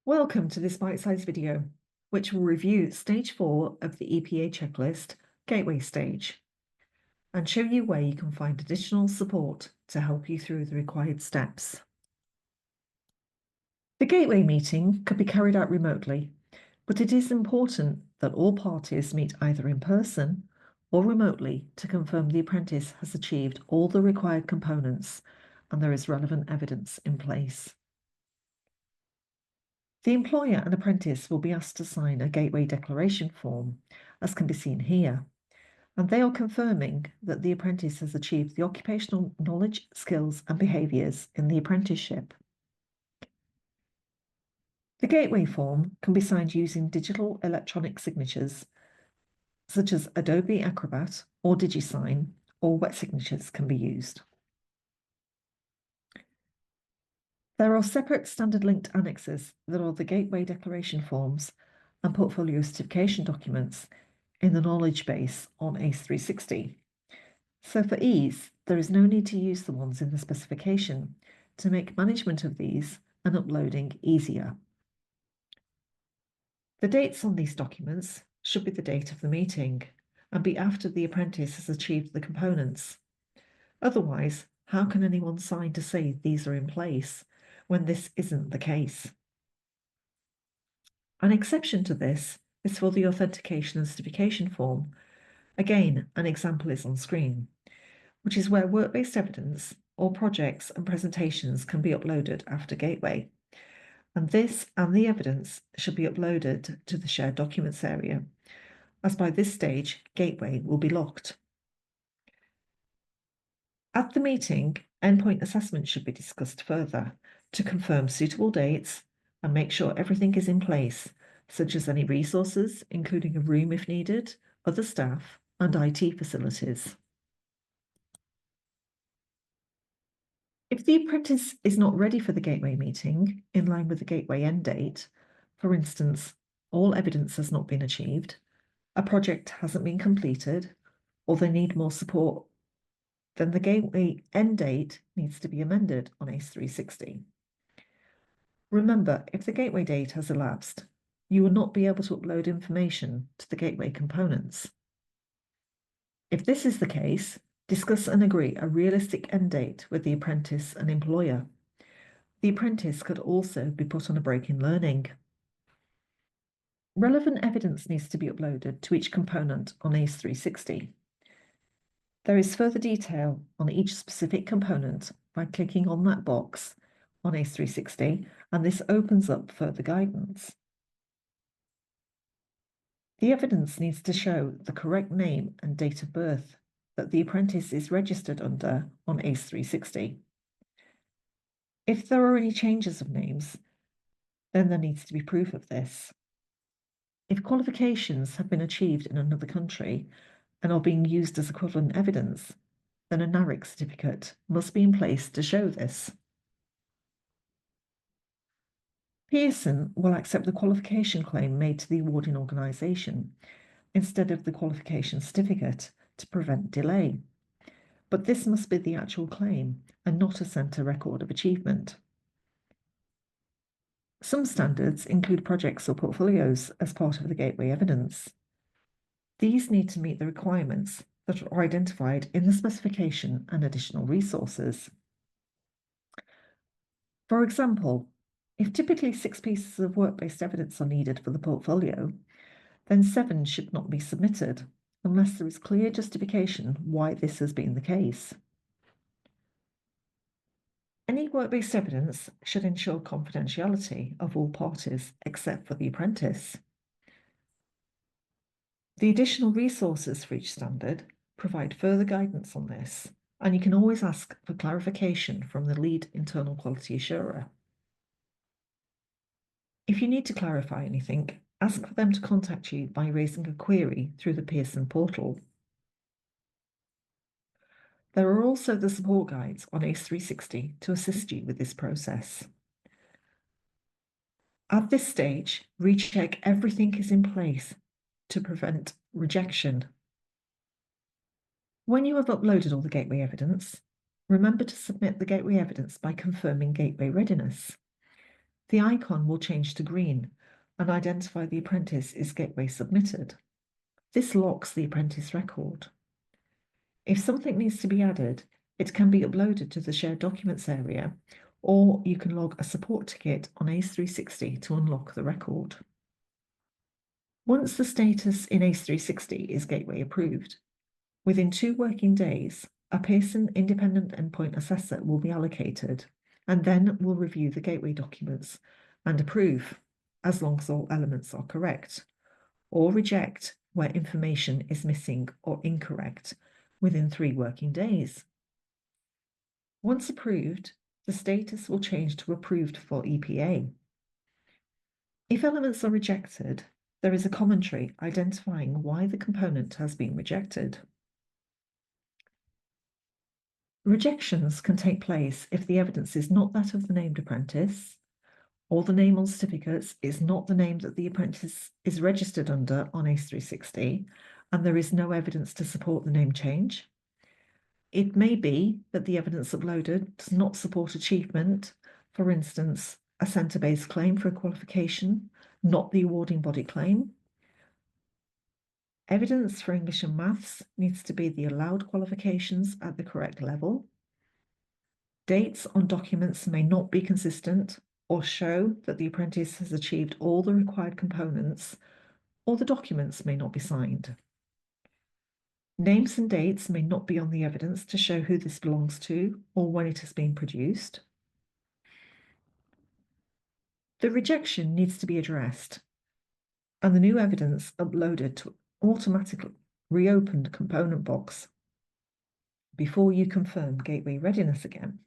Welcome to this bite-sized video, which will review Stage 4 of the EPA Checklist, Gateway Stage, and show you where you can find additional support to help you through the required steps. The Gateway meeting could be carried out remotely, but it is important that all parties meet either in person or remotely to confirm the apprentice has achieved all the required components and there is relevant evidence in place. The employer and apprentice will be asked to sign a Gateway Declaration form, as can be seen here, and they are confirming that the apprentice has achieved the occupational knowledge, skills and behaviours in the apprenticeship. The Gateway form can be signed using digital electronic signatures, such as Adobe Acrobat or DigiSign, or wet signatures can be used. There are separate standard linked annexes that are the Gateway Declaration forms and portfolio certification documents in the knowledge base on ACE360. So for ease, there is no need to use the ones in the specification to make management of these and uploading easier. The dates on these documents should be the date of the meeting and be after the apprentice has achieved the components. Otherwise, how can anyone sign to say these are in place when this isn't the case? An exception to this is for the authentication and certification form. Again, an example is on screen, which is where work-based evidence or projects and presentations can be uploaded after Gateway. And this and the evidence should be uploaded to the shared documents area, as by this stage, Gateway will be locked. At the meeting, endpoint assessment should be discussed further to confirm suitable dates and make sure everything is in place, such as any resources, including a room if needed, other staff, and IT facilities. If the apprentice is not ready for the Gateway meeting, in line with the Gateway end date, for instance, all evidence has not been achieved, a project hasn't been completed, or they need more support, then the Gateway end date needs to be amended on ACE360. Remember, if the Gateway date has elapsed, you will not be able to upload information to the Gateway components. If this is the case, discuss and agree a realistic end date with the apprentice and employer. The apprentice could also be put on a break in learning. Relevant evidence needs to be uploaded to each component on ACE360. There is further detail on each specific component by clicking on that box on ACE360, and this opens up further guidance. The evidence needs to show the correct name and date of birth that the apprentice is registered under on ACE360. If there are any changes of names, then there needs to be proof of this. If qualifications have been achieved in another country and are being used as equivalent evidence, then a NARIC certificate must be in place to show this. Pearson will accept the qualification claim made to the awarding organisation instead of the qualification certificate to prevent delay. But this must be the actual claim and not a centre record of achievement. Some standards include projects or portfolios as part of the Gateway evidence. These need to meet the requirements that are identified in the specification and additional resources. For example, if typically 6 pieces of work-based evidence are needed for the portfolio, then 7 should not be submitted unless there is clear justification why this has been the case. Any work-based evidence should ensure confidentiality of all parties except for the apprentice. The additional resources for each standard provide further guidance on this, and you can always ask for clarification from the lead internal quality assurer. If you need to clarify anything, ask for them to contact you by raising a query through the Pearson portal. There are also the support guides on ACE360 to assist you with this process. At this stage, recheck everything is in place to prevent rejection. When you have uploaded all the Gateway evidence, remember to submit the Gateway evidence by confirming Gateway readiness. The icon will change to green and identify the apprentice is gateway submitted. This locks the apprentice record. If something needs to be added, it can be uploaded to the shared documents area, or you can log a support ticket on ACE360 to unlock the record. Once the status in ACE360 is gateway approved, within 2 working days, a Pearson independent endpoint assessor will be allocated and then will review the gateway documents and approve, as long as all elements are correct, or reject where information is missing or incorrect within 3 working days. Once approved, the status will change to approved for EPA. If elements are rejected, there is a commentary identifying why the component has been rejected. Rejections can take place if the evidence is not that of the named apprentice, or the name on certificates is not the name that the apprentice is registered under on ACE360, and there is no evidence to support the name change. It may be that the evidence uploaded does not support achievement, for instance, a centre-based claim for a qualification, not the awarding body claim. Evidence for English and Maths needs to be the allowed qualifications at the correct level. Dates on documents may not be consistent or show that the apprentice has achieved all the required components, or the documents may not be signed. Names and dates may not be on the evidence to show who this belongs to or when it has been produced. The rejection needs to be addressed, and the new evidence uploaded to automatically reopened component box before you confirm gateway readiness again.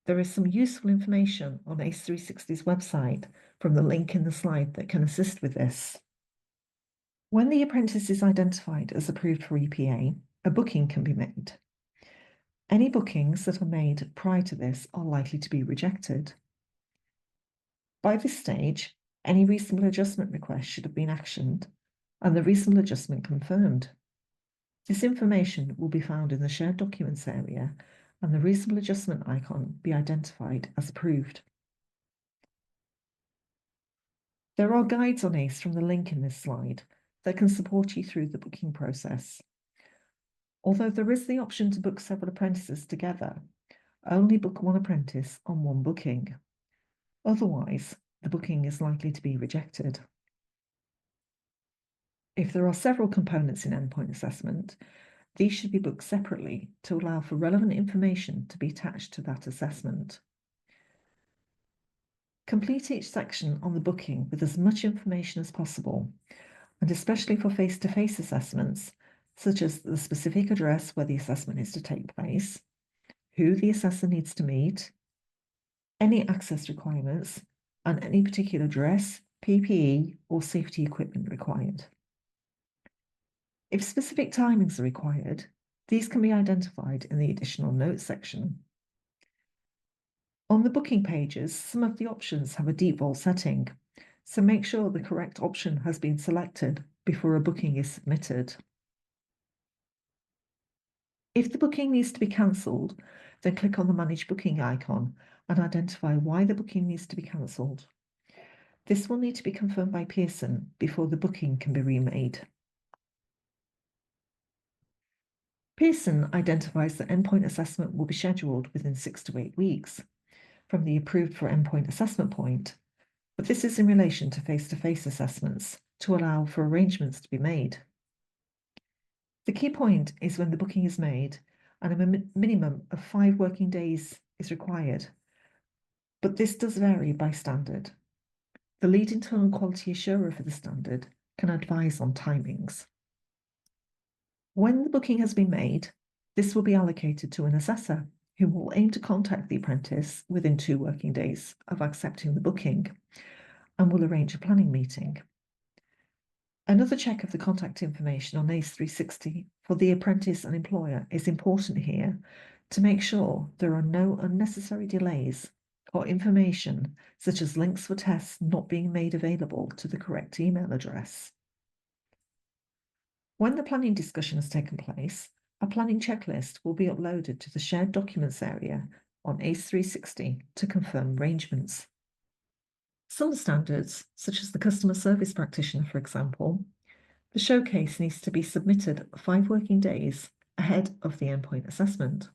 There is some useful information on ACE360's website from the link in the slide that can assist with this. When the apprentice is identified as approved for EPA, a booking can be made. Any bookings that are made prior to this are likely to be rejected. By this stage, any reasonable adjustment request should have been actioned and the reasonable adjustment confirmed. This information will be found in the shared documents area and the reasonable adjustment icon be identified as approved. There are guides on ACE from the link in this slide that can support you through the booking process. Although there is the option to book several apprentices together, only book one apprentice on one booking. Otherwise, the booking is likely to be rejected. If there are several components in endpoint assessment, these should be booked separately to allow for relevant information to be attached to that assessment. Complete each section on the booking with as much information as possible, and especially for face-to-face assessments, such as the specific address where the assessment is to take place, who the assessor needs to meet, any access requirements, and any particular dress, PPE, or safety equipment required. If specific timings are required, these can be identified in the additional notes section. On the booking pages, some of the options have a default setting, so make sure the correct option has been selected before a booking is submitted. If the booking needs to be cancelled, then click on the Manage Booking icon and identify why the booking needs to be cancelled. This will need to be confirmed by Pearson before the booking can be remade. Pearson identifies that endpoint assessment will be scheduled within 6 to 8 weeks from the approved for endpoint assessment point, but this is in relation to face-to-face assessments to allow for arrangements to be made. The key point is when the booking is made and a minimum of 5 working days is required, but this does vary by standard. The lead internal quality assurer for the standard can advise on timings. When the booking has been made, this will be allocated to an assessor who will aim to contact the apprentice within 2 working days of accepting the booking and will arrange a planning meeting. Another check of the contact information on ACE360 for the apprentice and employer is important here to make sure there are no unnecessary delays or information such as links for tests not being made available to the correct email address. When the planning discussion has taken place, a planning checklist will be uploaded to the shared documents area on ACE 360 to confirm arrangements. Some standards, such as the customer service practitioner, for example, the showcase needs to be submitted 5 working days ahead of the endpoint assessment.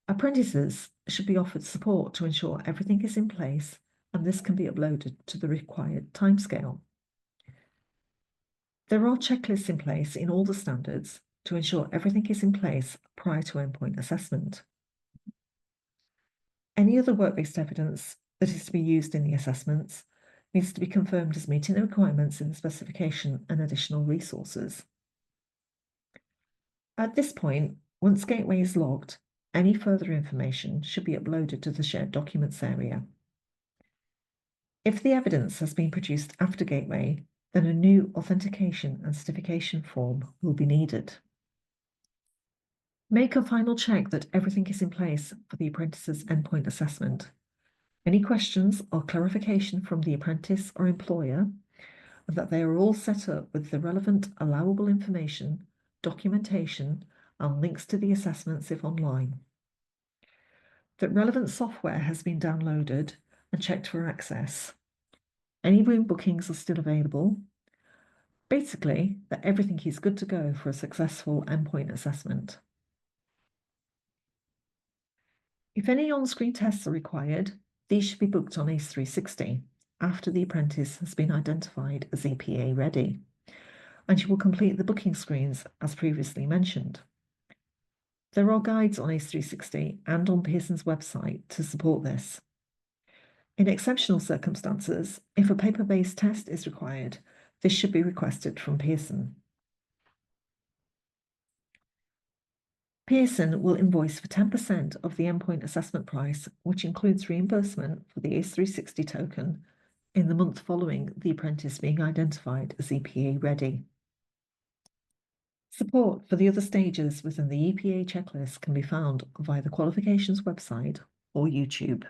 Apprentices should be offered support to ensure everything is in place, and this can be uploaded to the required timescale. There are checklists in place in all the standards to ensure everything is in place prior to endpoint assessment. Any other work-based evidence that is to be used in the assessments needs to be confirmed as meeting the requirements in the specification and additional resources. At this point, once Gateway is logged, any further information should be uploaded to the shared documents area. If the evidence has been produced after Gateway, then a new authentication and certification form will be needed. Make a final check that everything is in place for the apprentice's endpoint assessment. Any questions or clarification from the apprentice or employer, and that they are all set up with the relevant allowable information, documentation, and links to the assessments if online. That relevant software has been downloaded and checked for access. Any room bookings are still available. Basically, that everything is good to go for a successful endpoint assessment. If any on-screen tests are required, these should be booked on ACE 360 after the apprentice has been identified as EPA ready, and you will complete the booking screens as previously mentioned. There are guides on ACE 360 and on Pearson's website to support this. In exceptional circumstances, if a paper-based test is required, this should be requested from Pearson. Pearson will invoice for 10% of the endpoint assessment price, which includes reimbursement for the ACE 360 token in the month following the apprentice being identified as EPA ready. Support for the other stages within the EPA checklist can be found via the qualifications website or YouTube.